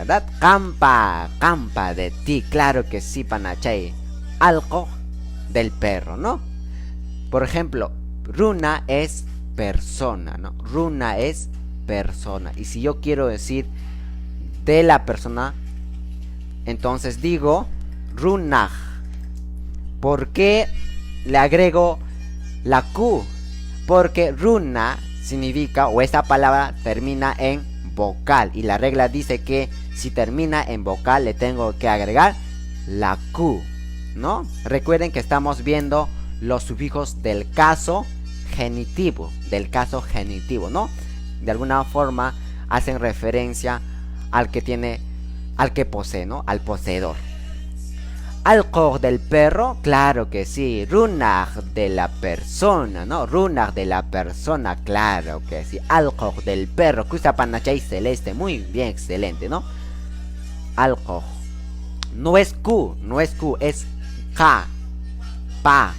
¿verdad? Campa, campa de ti, claro que sí, panachay. Algo del perro, ¿no? Por ejemplo, runa es persona, ¿no? Runa es persona. Y si yo quiero decir de la persona, entonces digo runaj. ¿Por qué le agrego la Q? Porque runa significa, o esta palabra termina en vocal. Y la regla dice que si termina en vocal le tengo que agregar la Q, ¿no? Recuerden que estamos viendo los sufijos del caso genitivo. ¿No? De alguna forma hacen referencia al que tiene, al que posee, ¿no? Al poseedor. Algo del perro, claro que sí. Runaj de la persona, ¿no? Runaj de la persona, claro que sí. Algo del perro, Kusa panachay celeste, muy bien, excelente, ¿no? Algo. No es Q, es K. Pa.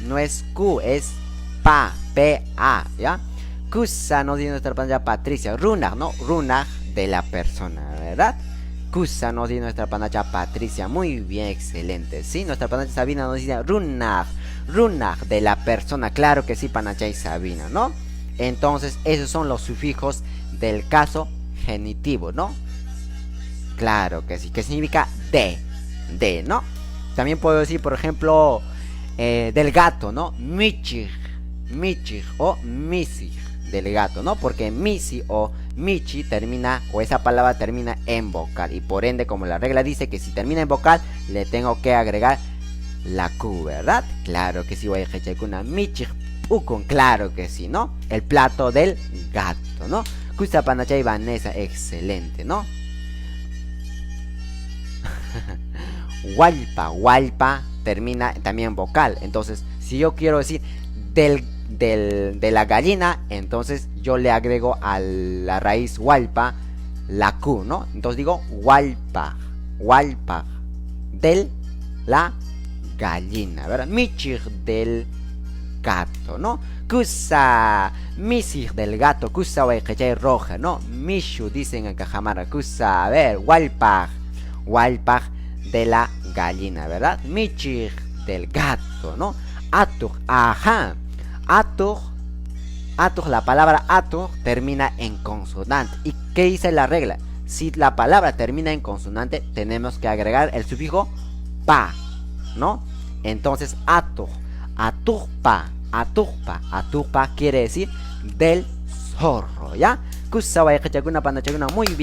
No es Q, es pa. P-A, ¿ya? Kusa nos dice nuestra pantalla Patricia. Runaj, ¿no? Runaj de la persona, ¿verdad? Kusa nos dice nuestra pantalla Patricia. Muy bien, excelente. Sí, nuestra pantalla Sabina nos dice runaj. Runaj de la persona. Claro que sí, pantalla y Sabina, ¿no? Entonces, esos son los sufijos del caso genitivo, ¿no? Claro que sí. Que significa de, ¿no? También puedo decir, por ejemplo, del gato, ¿no? Michig o misig del gato, ¿no? Porque misi o michi termina, o esa palabra termina en vocal. Y por ende, como la regla dice que si termina en vocal, le tengo que agregar la Q, ¿verdad? Claro que sí, voy a echar una michi ukun, claro que sí, ¿no? El plato del gato, ¿no? Kusa panachay Vanessa, excelente, ¿no? Walpa termina también en vocal. Entonces, si yo quiero decir de la gallina, entonces yo le agrego a la raíz walpa la Q, ¿no? Entonces digo walpa del la gallina, ¿verdad? Michig del gato, ¿no? Kusa misig del gato, kusa huaychay roja, ¿no? Mishu dicen en Cajamara, kusa, a ver, walpa de la gallina, ¿verdad? Michig del gato, ¿no? Atuj, ajá. Atuj, la palabra atuj termina en consonante. ¿Y qué dice la regla? Si la palabra termina en consonante, tenemos que agregar el sufijo pa, ¿no? Entonces, atuj, atujpa quiere decir del zorro, ¿ya? Kusa, muy bien.